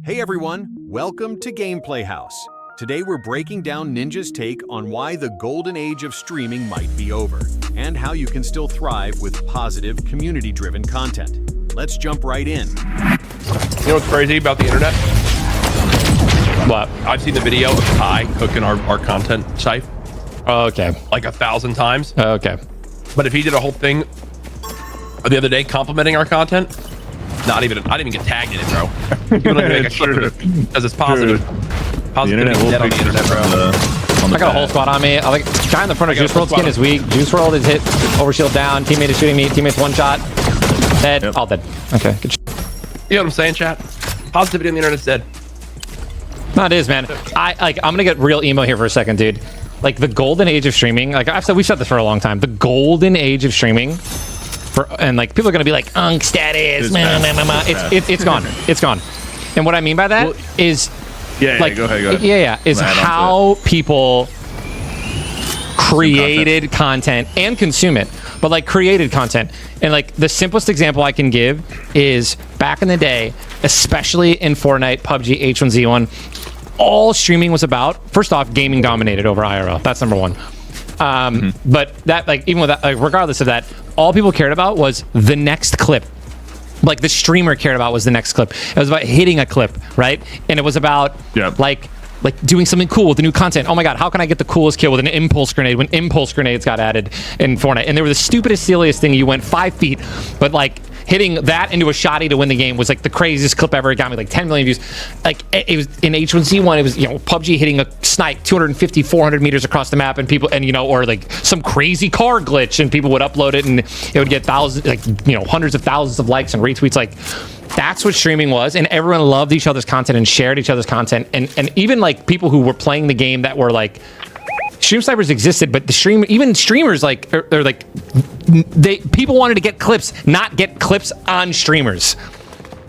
Hey everyone, welcome to Gameplay House. Today we're breaking down Ninja's take on why the golden age of streaming might be over, and how you can still thrive with positive, community-driven content. Let's jump right in. You know what's crazy about the internet? What? I've seen the video of Ty cooking our content site. Oh, okay. Like 1,000 times. Oh, okay. But if he did a whole thing the other day complimenting our content, I didn't even get tagged in it, bro. People don't even make a clip of it because it's positive. Positivity dead on the internet, bro. I got a whole squad on me. I like guy in the front of Juice World skin is weak. Juice World is hit, overshield down. Teammate is shooting me. Teammate's one shot. Dead. Yep. All dead. Okay. Good. You know what I'm saying, chat? Positivity on the internet's dead. No, it is, man. I'm gonna get real emo here for a second, dude. Like the golden age of streaming. Like we've said this for a long time. The golden age of streaming. And like people are gonna be like status, it's gone, it's gone. And what I mean by that is, go ahead. Is how people created content and consume it, but like created content. And like the simplest example I can give is back in the day, especially in Fortnite, PUBG, H1Z1, all streaming was about. First off, gaming dominated over IRL. That's number one. But that, like, even with that, like, regardless of that, all people cared about was the next clip. Like the streamer cared about was the next clip. It was about hitting a clip, right? And it was about like doing something cool with the new content. Oh my god, how can I get the coolest kill with an impulse grenade when impulse grenades got added in Fortnite? And they were the stupidest, silliest thing. You went 5 feet, but like hitting that into a shotty to win the game was like the craziest clip ever. It got me like 10 million views. Like it was in H1Z1, it was, you know, PUBG hitting a snipe 250, 400 meters across the map, and people, and you know, or like some crazy car glitch, and people would upload it and it would get thousands, like, you know, hundreds of thousands of likes and retweets. Like that's what streaming was, and everyone loved each other's content and shared each other's content, and even like people who were playing the game that were like, stream snipers existed, but even streamers like are like people wanted to get clips, not get clips on streamers,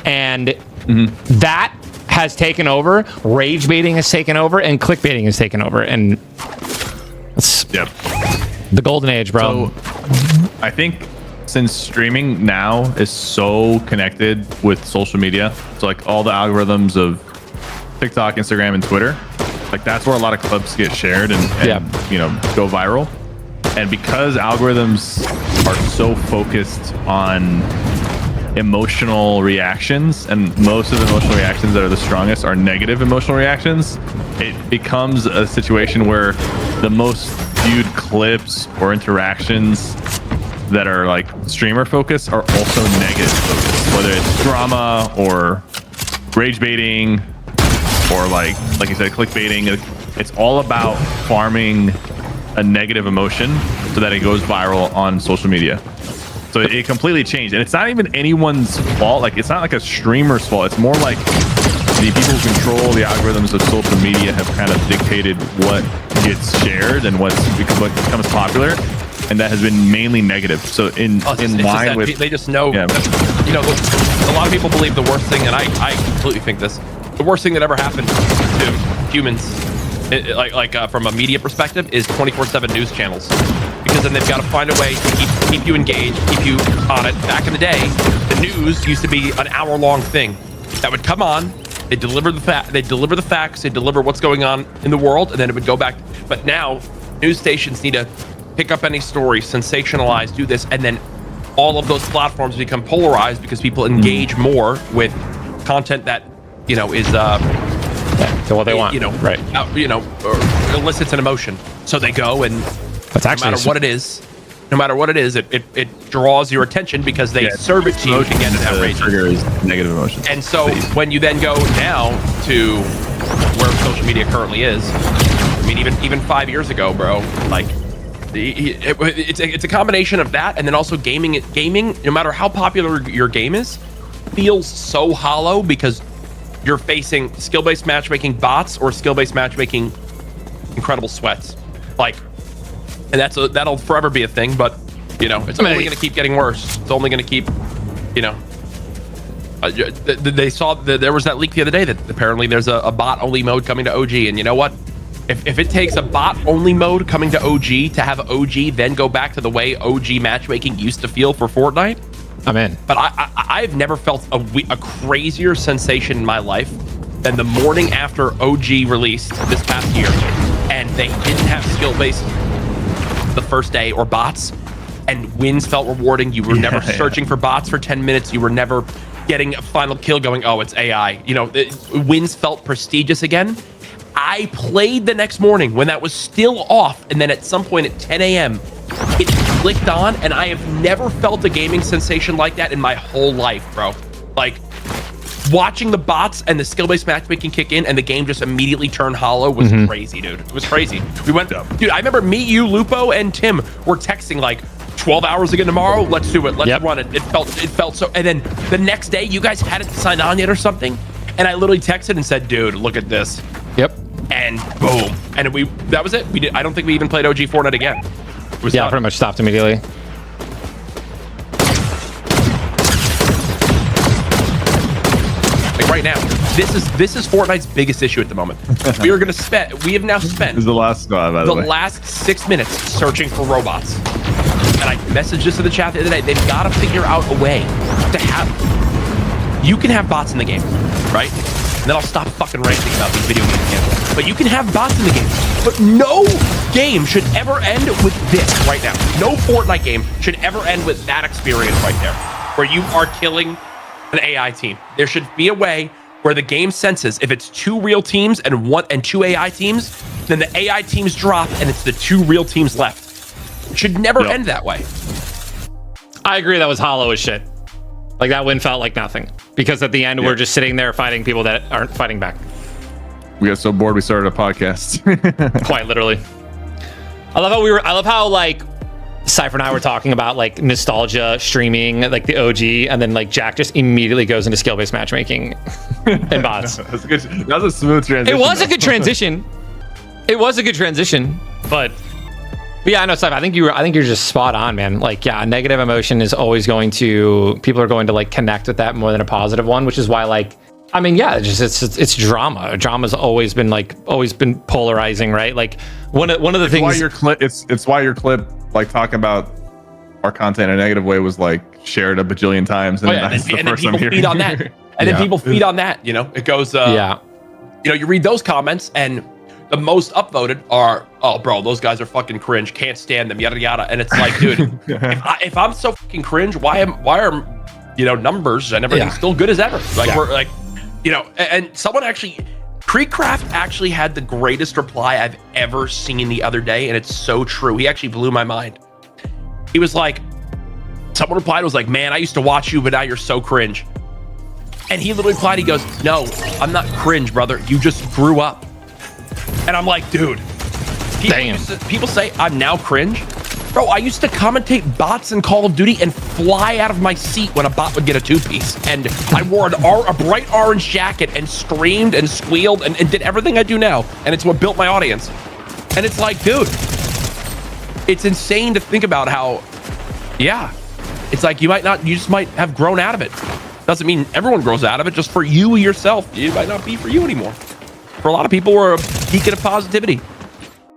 and that has taken over. Rage baiting has taken over, and clickbaiting has taken over, and it's the golden age, bro. So I think since streaming now is so connected with social media, so like all the algorithms of TikTok, Instagram, and Twitter, like that's where a lot of clips get shared and you know, go viral. And because algorithms are so focused on emotional reactions, and most of the emotional reactions that are the strongest are negative emotional reactions, it becomes a situation where the most viewed clips or interactions that are like streamer focused are also negative focused, whether it's drama or rage baiting or like you said, clickbaiting. It's all about farming a negative emotion so that it goes viral on social media. So it completely changed, and it's not even anyone's fault. Like, it's not like a streamer's fault. It's more like the people who control the algorithms of social media have kind of dictated what gets shared and what becomes popular, and that has been mainly negative. So in line with, they just know, you know, a lot of people believe the worst thing, and I completely think this, the worst thing that ever happened to humans, from a media perspective, is 24/7 news channels, because then they've got to find a way to keep you engaged, keep you on it. Back in the day, the news used to be an hour-long thing that would come on. They deliver the facts, they deliver what's going on in the world, and then it would go back. But now, news stations need to pick up any story, sensationalize, do this, and then all of those platforms become polarized because people engage more with content that, you know, is to what they want, you know, right? You know, or elicits an emotion. So they go, and that's actually, no matter what it is, it draws your attention because they serve it to you to get to that rage. Negative emotion. And so when you then go now to where social media currently is, I mean, even 5 years ago, bro, like it's a combination of that, and then also gaming. No matter how popular your game is, feels so hollow because you're facing skill-based matchmaking bots or skill-based matchmaking incredible sweats, like, and that'll forever be a thing. But you know, it's only going to keep getting worse. It's only going to keep, you know. They saw there was that leak the other day that apparently there's a bot-only mode coming to OG, and you know what? If it takes a bot-only mode coming to OG to have OG then go back to the way OG matchmaking used to feel for Fortnite, I'm in. But I've never felt a crazier sensation in my life than the morning after OG released this past year, and they didn't have skill-based the first day or bots, and wins felt rewarding. You were never searching for bots for 10 minutes. You were never getting a final kill going, oh, it's AI. You know, wins felt prestigious again. I played the next morning when that was still off, and then at some point at 10 a.m., it clicked on, and I have never felt a gaming sensation like that in my whole life, bro. Like, watching the bots and the skill-based matchmaking kick in and the game just immediately turned hollow was crazy, dude. It was crazy. We went, dude, I remember me, you, Lupo, and Tim were texting like, 12 hours again tomorrow, let's do it, let's run it. It felt so, and then the next day, you guys hadn't signed on yet or something, and I literally texted and said, dude, look at this. Yep. And boom. And that was it. I don't think we even played OG Fortnite again. It was done. Pretty much stopped immediately. Like right now, this is Fortnite's biggest issue at the moment. We have now spent This is the last squad, by the way. last 6 minutes searching for robots. And I messaged this to the chat the other day. They've got to figure out a way to have... You can have bots in the game, right? And then I'll stop fucking ranting about these video games again. But you can have bots in the game. But no game should ever end with this right now. No Fortnite game should ever end with that experience right there, where you are killing an AI team. There should be a way where the game senses if it's 2 real teams and 2 AI teams, then the AI teams drop and it's the 2 real teams left. It should never end that way. I agree, that was hollow as shit. Like, that win felt like nothing. Because at the end, we're just sitting there fighting people that aren't fighting back. We got so bored we started a podcast. Quite literally. I love how like Cypher and I were talking about like nostalgia streaming, like the OG, and then like Jack just immediately goes into skill-based matchmaking and bots. That was a smooth transition. It was a good transition. It was a good transition, but yeah, I know, Cypher. I think you're just spot on, man. Like, yeah, a negative emotion is always people are going to like connect with that more than a positive one, which is why, like, I mean, yeah, it's drama. Drama's always been polarizing, right? Like one of the things. It's why your clip, like, talking about our content in a negative way, was like shared a bajillion times, and then people feed on that, and then people feed on that. You know, it goes. You know, you read those comments, and the most upvoted are, oh, bro, those guys are fucking cringe. Can't stand them. Yada yada. And it's like, dude, if I'm so fucking cringe, why are you know, numbers and everything still good as ever? Like we're like. You know, and someone actually, Creekcraft actually had the greatest reply I've ever seen the other day, and it's so true. He actually blew my mind. He was like, someone replied, was like, man, I used to watch you, but now you're so cringe. And he literally replied, he goes, no, I'm not cringe, brother. You just grew up. And I'm like, dude, people say I'm now cringe. Bro, I used to commentate bots in Call of Duty and fly out of my seat when a bot would get a 2-piece. And I wore a bright orange jacket and screamed and squealed and did everything I do now. And it's what built my audience. And it's like, dude, it's insane to think about how, yeah, it's like you just might have grown out of it. Doesn't mean everyone grows out of it. Just for you yourself, it might not be for you anymore. For a lot of people, we're a beacon of positivity.